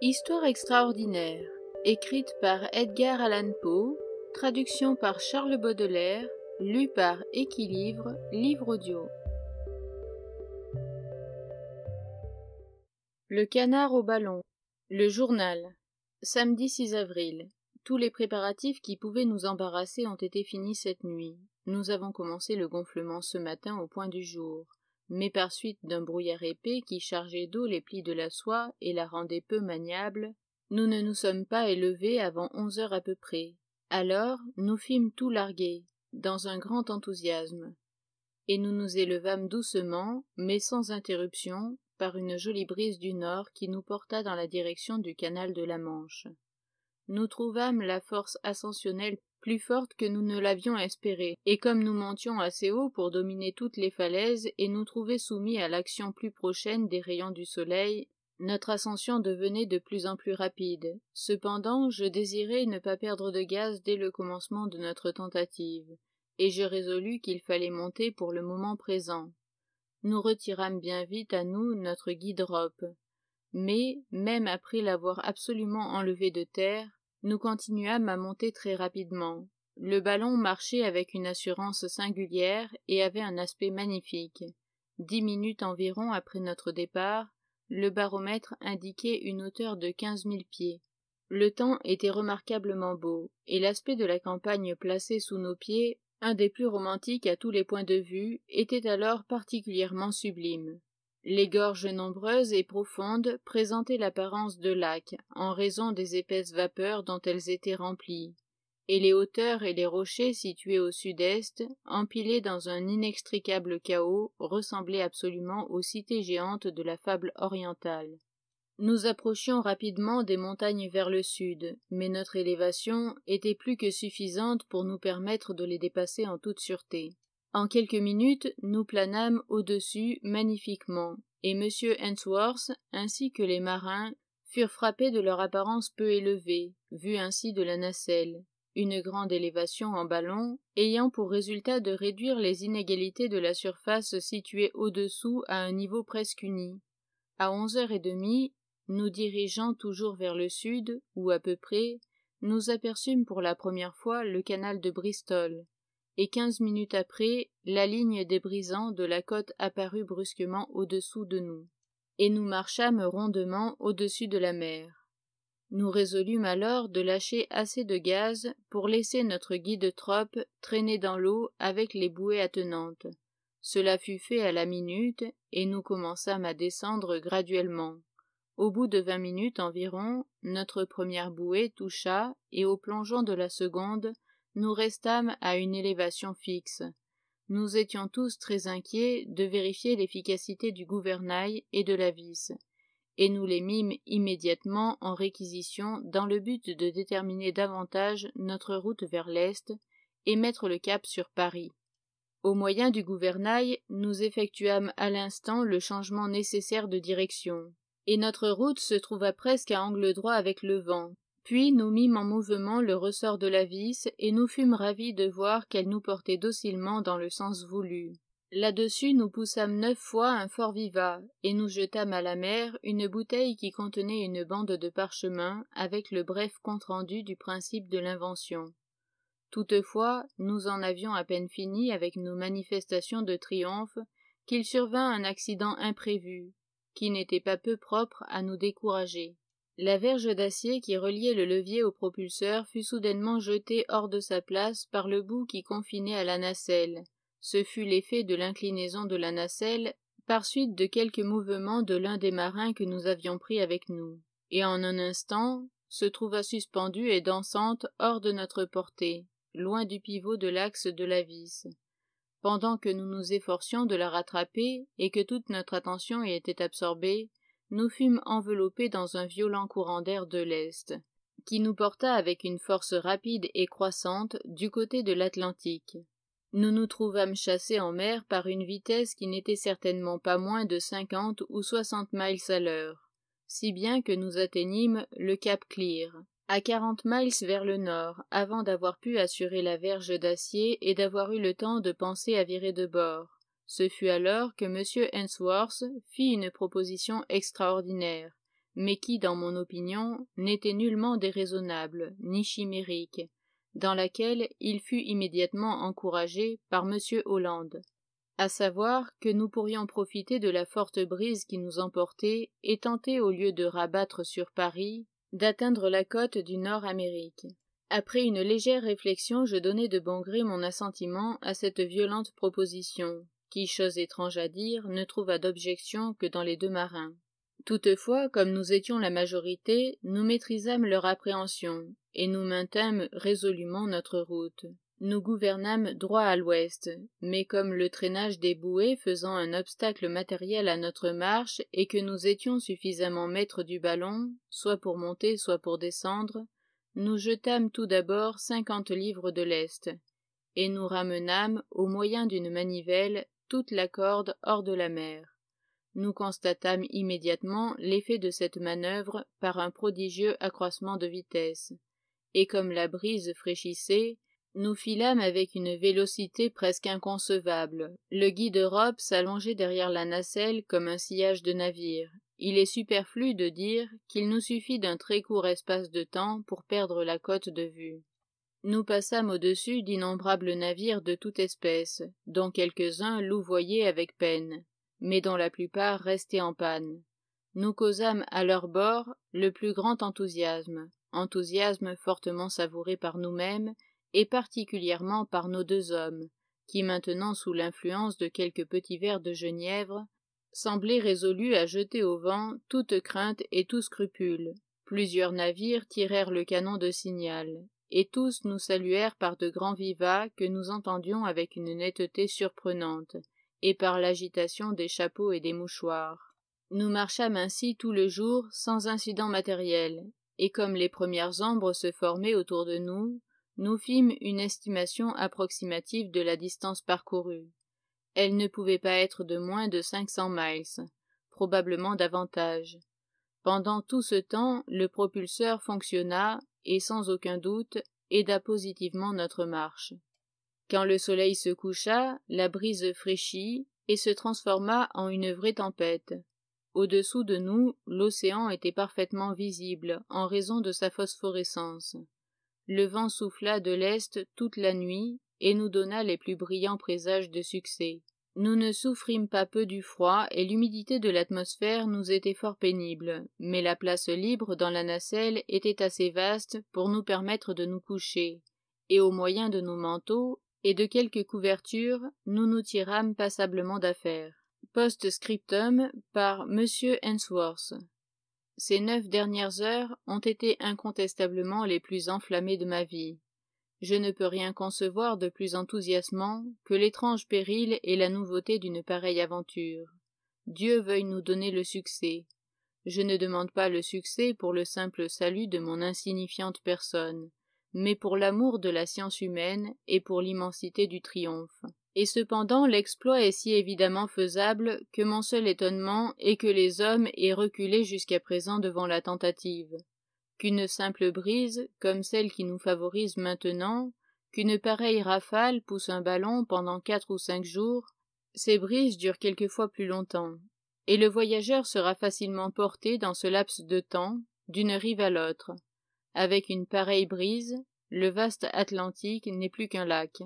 Histoire extraordinaire, écrite par Edgar Allan Poe, traduction par Charles Baudelaire, lu par Équilivre, livre audio. Le canard au ballon. Le journal. Samedi 6 avril. Tous les préparatifs qui pouvaient nous embarrasser ont été finis cette nuit. Nous avons commencé le gonflement ce matin au point du jour, mais par suite d'un brouillard épais qui chargeait d'eau les plis de la soie et la rendait peu maniable, nous ne nous sommes pas élevés avant 11 heures à peu près. Alors, nous fîmes tout larguer, dans un grand enthousiasme, et nous nous élevâmes doucement, mais sans interruption, par une jolie brise du nord qui nous porta dans la direction du canal de la Manche. Nous trouvâmes la force ascensionnelle plus forte que nous ne l'avions espéré, et comme nous montions assez haut pour dominer toutes les falaises et nous trouver soumis à l'action plus prochaine des rayons du soleil, notre ascension devenait de plus en plus rapide. Cependant, je désirais ne pas perdre de gaz dès le commencement de notre tentative, et je résolus qu'il fallait monter pour le moment présent. Nous retirâmes bien vite à nous notre guide-rope, mais, même après l'avoir absolument enlevé de terre, nous continuâmes à monter très rapidement. Le ballon marchait avec une assurance singulière et avait un aspect magnifique. 10 minutes environ après notre départ, le baromètre indiquait une hauteur de 15 000 pieds. Le temps était remarquablement beau, et l'aspect de la campagne placée sous nos pieds, un des plus romantiques à tous les points de vue, était alors particulièrement sublime. Les gorges nombreuses et profondes présentaient l'apparence de lacs, en raison des épaisses vapeurs dont elles étaient remplies, et les hauteurs et les rochers situés au sud-est, empilés dans un inextricable chaos, ressemblaient absolument aux cités géantes de la fable orientale. Nous approchions rapidement des montagnes vers le sud, mais notre élévation était plus que suffisante pour nous permettre de les dépasser en toute sûreté. En quelques minutes, nous planâmes au-dessus magnifiquement, et M. Ainsworth, ainsi que les marins, furent frappés de leur apparence peu élevée, vue ainsi de la nacelle, une grande élévation en ballon, ayant pour résultat de réduire les inégalités de la surface située au-dessous à un niveau presque uni. À 11h30, nous dirigeant toujours vers le sud, ou à peu près, nous aperçûmes pour la première fois le canal de Bristol, et 15 minutes après, la ligne des brisants de la côte apparut brusquement au-dessous de nous, et nous marchâmes rondement au-dessus de la mer. Nous résolûmes alors de lâcher assez de gaz pour laisser notre guide-trope traîner dans l'eau avec les bouées attenantes. Cela fut fait à la minute, et nous commençâmes à descendre graduellement. Au bout de 20 minutes environ, notre première bouée toucha, et au plongeon de la seconde, nous restâmes à une élévation fixe. Nous étions tous très inquiets de vérifier l'efficacité du gouvernail et de la vis, et nous les mîmes immédiatement en réquisition dans le but de déterminer davantage notre route vers l'est et mettre le cap sur Paris. Au moyen du gouvernail, nous effectuâmes à l'instant le changement nécessaire de direction, et notre route se trouva presque à angle droit avec le vent. Puis nous mîmes en mouvement le ressort de la vis, et nous fûmes ravis de voir qu'elle nous portait docilement dans le sens voulu. Là-dessus nous poussâmes 9 fois un fort vivat, et nous jetâmes à la mer une bouteille qui contenait une bande de parchemin avec le bref compte-rendu du principe de l'invention. Toutefois, nous en avions à peine fini avec nos manifestations de triomphe qu'il survint un accident imprévu, qui n'était pas peu propre à nous décourager. La verge d'acier qui reliait le levier au propulseur fut soudainement jetée hors de sa place par le bout qui confinait à la nacelle. Ce fut l'effet de l'inclinaison de la nacelle par suite de quelques mouvements de l'un des marins que nous avions pris avec nous, et en un instant se trouva suspendue et dansante hors de notre portée, loin du pivot de l'axe de la vis. Pendant que nous nous efforcions de la rattraper et que toute notre attention y était absorbée, nous fûmes enveloppés dans un violent courant d'air de l'Est, qui nous porta avec une force rapide et croissante du côté de l'Atlantique. Nous nous trouvâmes chassés en mer par une vitesse qui n'était certainement pas moins de 50 ou 60 miles à l'heure, si bien que nous atteignîmes le cap Clear, à 40 miles vers le nord, avant d'avoir pu assurer la verge d'acier et d'avoir eu le temps de penser à virer de bord. Ce fut alors que M. Ainsworth fit une proposition extraordinaire, mais qui, dans mon opinion, n'était nullement déraisonnable, ni chimérique, dans laquelle il fut immédiatement encouragé par M. Holland, à savoir que nous pourrions profiter de la forte brise qui nous emportait et tenter, au lieu de rabattre sur Paris, d'atteindre la côte du Nord-Amérique. Après une légère réflexion, je donnai de bon gré mon assentiment à cette violente proposition, qui, chose étrange à dire, ne trouva d'objection que dans les deux marins. Toutefois, comme nous étions la majorité, nous maîtrisâmes leur appréhension, et nous maintîmes résolument notre route. Nous gouvernâmes droit à l'ouest, mais comme le traînage des bouées faisant un obstacle matériel à notre marche, et que nous étions suffisamment maîtres du ballon, soit pour monter, soit pour descendre, nous jetâmes tout d'abord 50 livres de lest, et nous ramenâmes, au moyen d'une manivelle, toute la corde hors de la mer. Nous constatâmes immédiatement l'effet de cette manœuvre par un prodigieux accroissement de vitesse, et comme la brise fraîchissait, nous filâmes avec une vélocité presque inconcevable. Le guide-robe s'allongeait derrière la nacelle comme un sillage de navire. Il est superflu de dire qu'il nous suffit d'un très court espace de temps pour perdre la côte de vue. Nous passâmes au-dessus d'innombrables navires de toute espèce, dont quelques-uns louvoyaient avec peine, mais dont la plupart restaient en panne. Nous causâmes à leur bord le plus grand enthousiasme fortement savouré par nous-mêmes, et particulièrement par nos deux hommes, qui maintenant, sous l'influence de quelques petits verres de genièvre, semblaient résolus à jeter au vent toute crainte et tout scrupule. Plusieurs navires tirèrent le canon de signal, et tous nous saluèrent par de grands vivats que nous entendions avec une netteté surprenante, et par l'agitation des chapeaux et des mouchoirs. Nous marchâmes ainsi tout le jour sans incident matériel, et comme les premières ombres se formaient autour de nous, nous fîmes une estimation approximative de la distance parcourue. Elle ne pouvait pas être de moins de 500 miles, probablement davantage. Pendant tout ce temps, le propulseur fonctionna et, sans aucun doute, aida positivement notre marche. Quand le soleil se coucha, la brise fraîchit et se transforma en une vraie tempête. Au-dessous de nous, l'océan était parfaitement visible en raison de sa phosphorescence. Le vent souffla de l'est toute la nuit et nous donna les plus brillants présages de succès. Nous ne souffrîmes pas peu du froid et l'humidité de l'atmosphère nous était fort pénible, mais la place libre dans la nacelle était assez vaste pour nous permettre de nous coucher, et au moyen de nos manteaux et de quelques couvertures, nous nous tirâmes passablement d'affaire. Post-scriptum par M. Ainsworth. Ces 9 dernières heures ont été incontestablement les plus enflammées de ma vie. Je ne peux rien concevoir de plus enthousiasmant que l'étrange péril et la nouveauté d'une pareille aventure. Dieu veuille nous donner le succès. Je ne demande pas le succès pour le simple salut de mon insignifiante personne, mais pour l'amour de la science humaine et pour l'immensité du triomphe. Et cependant l'exploit est si évidemment faisable que mon seul étonnement est que les hommes aient reculé jusqu'à présent devant la tentative. Qu'une simple brise, comme celle qui nous favorise maintenant, qu'une pareille rafale pousse un ballon pendant 4 ou 5 jours, ces brises durent quelquefois plus longtemps, et le voyageur sera facilement porté dans ce laps de temps d'une rive à l'autre. Avec une pareille brise, le vaste Atlantique n'est plus qu'un lac.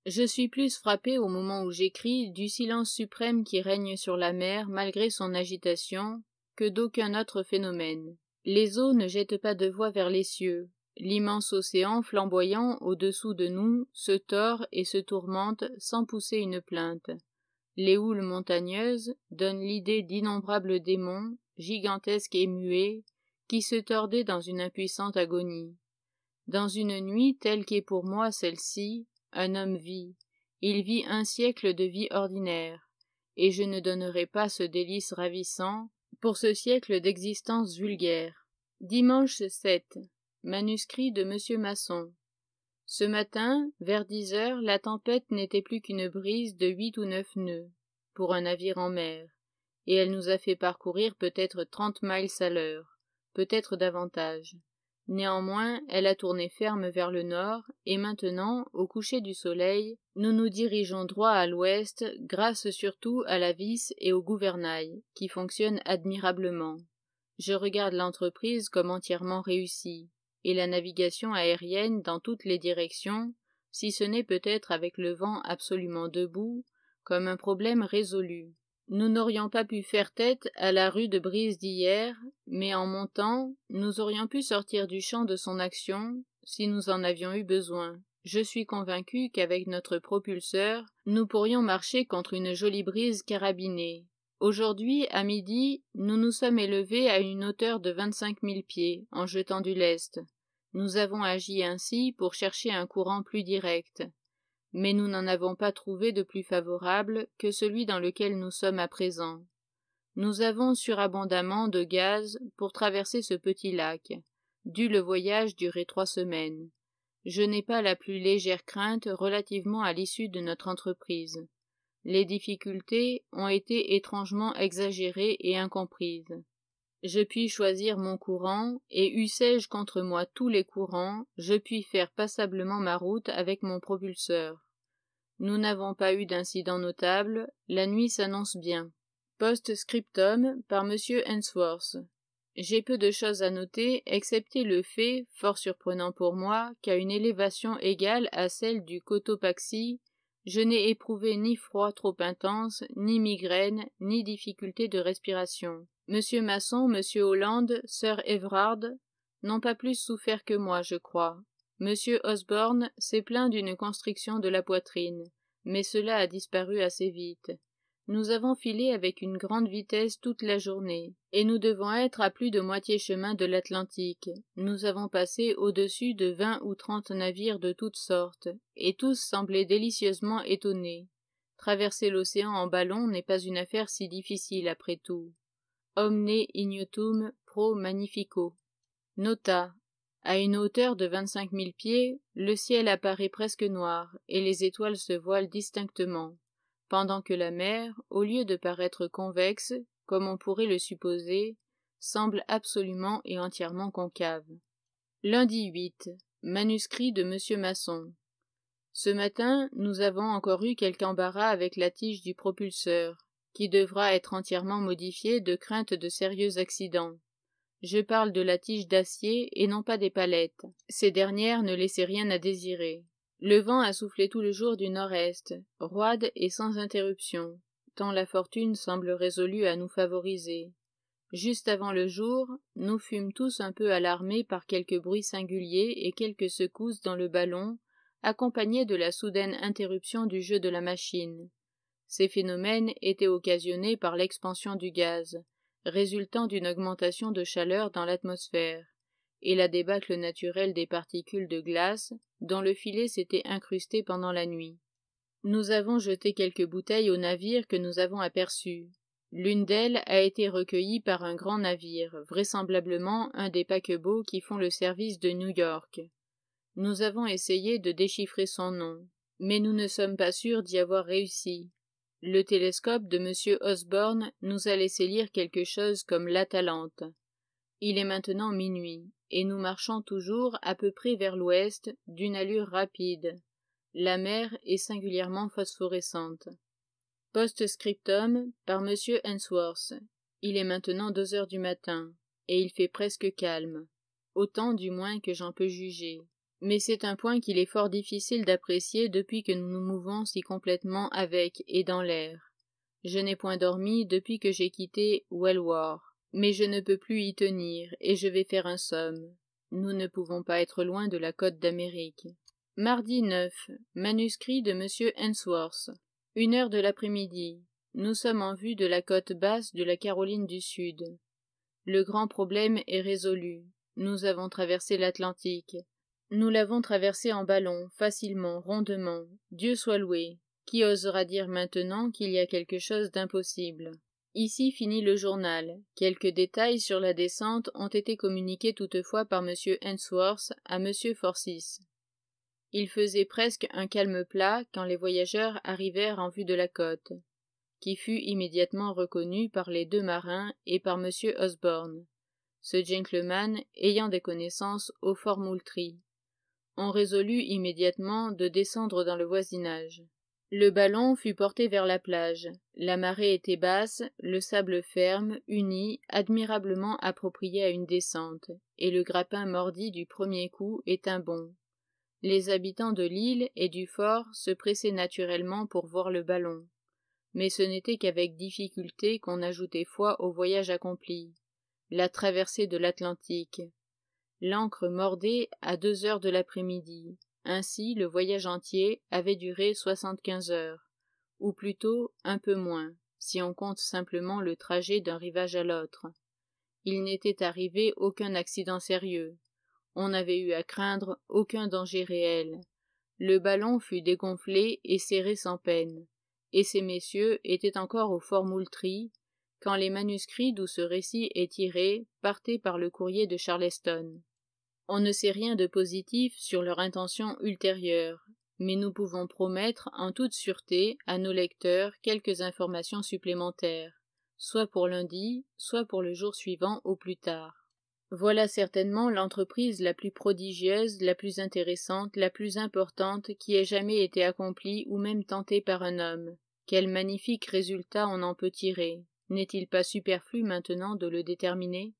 Je suis plus frappé au moment où j'écris du silence suprême qui règne sur la mer malgré son agitation que d'aucun autre phénomène. Les eaux ne jettent pas de voix vers les cieux. L'immense océan flamboyant au-dessous de nous se tord et se tourmente sans pousser une plainte. Les houles montagneuses donnent l'idée d'innombrables démons, gigantesques et muets, qui se tordaient dans une impuissante agonie. Dans une nuit telle qu'est pour moi celle-ci, un homme vit. Il vit un siècle de vie ordinaire, et je ne donnerai pas ce délice ravissant pour ce siècle d'existence vulgaire. Dimanche 7. Manuscrit de M. Masson. Ce matin, vers 10 heures, la tempête n'était plus qu'une brise de 8 ou 9 nœuds, pour un navire en mer, et elle nous a fait parcourir peut-être 30 miles à l'heure, peut-être davantage. Néanmoins, elle a tourné ferme vers le nord, et maintenant, au coucher du soleil, nous nous dirigeons droit à l'ouest, grâce surtout à la vis et au gouvernail, qui fonctionnent admirablement. Je regarde l'entreprise comme entièrement réussie, et la navigation aérienne dans toutes les directions, si ce n'est peut-être avec le vent absolument debout, comme un problème résolu. Nous n'aurions pas pu faire tête à la rude brise d'hier, mais en montant, nous aurions pu sortir du champ de son action, si nous en avions eu besoin. Je suis convaincu qu'avec notre propulseur, nous pourrions marcher contre une jolie brise carabinée. Aujourd'hui, à midi, nous nous sommes élevés à une hauteur de 25 000 pieds, en jetant du lest. Nous avons agi ainsi pour chercher un courant plus direct. Mais nous n'en avons pas trouvé de plus favorable que celui dans lequel nous sommes à présent. Nous avons surabondamment de gaz pour traverser ce petit lac, dû le voyage durer 3 semaines. Je n'ai pas la plus légère crainte relativement à l'issue de notre entreprise. Les difficultés ont été étrangement exagérées et incomprises. Je puis choisir mon courant, et eussé-je contre moi tous les courants, je puis faire passablement ma route avec mon propulseur. Nous n'avons pas eu d'incident notable, la nuit s'annonce bien. Post-scriptum par M. Ainsworth. J'ai peu de choses à noter, excepté le fait, fort surprenant pour moi, qu'à une élévation égale à celle du Cotopaxi, je n'ai éprouvé ni froid trop intense, ni migraine, ni difficulté de respiration. M. Masson, M. Holland, Sir Everard n'ont pas plus souffert que moi, je crois. M. Osborne s'est plaint d'une constriction de la poitrine, mais cela a disparu assez vite. Nous avons filé avec une grande vitesse toute la journée, et nous devons être à plus de moitié chemin de l'Atlantique. Nous avons passé au-dessus de 20 ou 30 navires de toutes sortes, et tous semblaient délicieusement étonnés. Traverser l'océan en ballon n'est pas une affaire si difficile après tout. Omne ignotum pro magnifico. Nota. À une hauteur de 25 000 pieds, le ciel apparaît presque noir, et les étoiles se voilent distinctement, pendant que la mer, au lieu de paraître convexe, comme on pourrait le supposer, semble absolument et entièrement concave. Lundi 8. Manuscrit de M. Masson. Ce matin, nous avons encore eu quelque embarras avec la tige du propulseur, qui devra être entièrement modifiée de crainte de sérieux accidents. Je parle de la tige d'acier et non pas des palettes. Ces dernières ne laissaient rien à désirer. Le vent a soufflé tout le jour du nord-est, roide et sans interruption, tant la fortune semble résolue à nous favoriser. Juste avant le jour, nous fûmes tous un peu alarmés par quelques bruits singuliers et quelques secousses dans le ballon, accompagnés de la soudaine interruption du jeu de la machine. Ces phénomènes étaient occasionnés par l'expansion du gaz, résultant d'une augmentation de chaleur dans l'atmosphère, et la débâcle naturelle des particules de glace dont le filet s'était incrusté pendant la nuit. Nous avons jeté quelques bouteilles au navire que nous avons aperçu. L'une d'elles a été recueillie par un grand navire, vraisemblablement un des paquebots qui font le service de New York. Nous avons essayé de déchiffrer son nom, mais nous ne sommes pas sûrs d'y avoir réussi. Le télescope de M. Osborne nous a laissé lire quelque chose comme l'Atalante. Il est maintenant minuit, et nous marchons toujours à peu près vers l'ouest, d'une allure rapide. La mer est singulièrement phosphorescente. Post-scriptum par M. Ainsworth. Il est maintenant 2 heures du matin, et il fait presque calme, autant du moins que j'en peux juger. Mais c'est un point qu'il est fort difficile d'apprécier depuis que nous nous mouvons si complètement avec et dans l'air. Je n'ai point dormi depuis que j'ai quitté Wellwar, mais je ne peux plus y tenir, et je vais faire un somme. Nous ne pouvons pas être loin de la côte d'Amérique. Mardi 9. Manuscrit de M. Ainsworth. 1 heure de l'après-midi. Nous sommes en vue de la côte basse de la Caroline du Sud. Le grand problème est résolu. Nous avons traversé l'Atlantique. Nous l'avons traversé en ballon, facilement, rondement. Dieu soit loué. Qui osera dire maintenant qu'il y a quelque chose d'impossible? Ici finit le journal. Quelques détails sur la descente ont été communiqués toutefois par M. Ainsworth à M. Forsyth. Il faisait presque un calme plat quand les voyageurs arrivèrent en vue de la côte, qui fut immédiatement reconnue par les 2 marins et par M. Osborne, ce gentleman ayant des connaissances au Fort Moultrie. On résolut immédiatement de descendre dans le voisinage. Le ballon fut porté vers la plage. La marée était basse, le sable ferme, uni, admirablement approprié à une descente, et le grappin mordi du premier coup est un bond. Les habitants de l'île et du fort se pressaient naturellement pour voir le ballon. Mais ce n'était qu'avec difficulté qu'on ajoutait foi au voyage accompli. La traversée de l'Atlantique. L'ancre mordait à 2 heures de l'après-midi. Ainsi, le voyage entier avait duré 75 heures, ou plutôt un peu moins, si on compte simplement le trajet d'un rivage à l'autre. Il n'était arrivé aucun accident sérieux. On n'avait eu à craindre aucun danger réel. Le ballon fut dégonflé et serré sans peine, et ces messieurs étaient encore au fort Moultrie, quand les manuscrits d'où ce récit est tiré partaient par le courrier de Charleston. On ne sait rien de positif sur leur intention ultérieure, mais nous pouvons promettre en toute sûreté à nos lecteurs quelques informations supplémentaires, soit pour lundi, soit pour le jour suivant au plus tard. Voilà certainement l'entreprise la plus prodigieuse, la plus intéressante, la plus importante qui ait jamais été accomplie ou même tentée par un homme. Quel magnifique résultat on en peut tirer. N'est-il pas superflu maintenant de le déterminer ?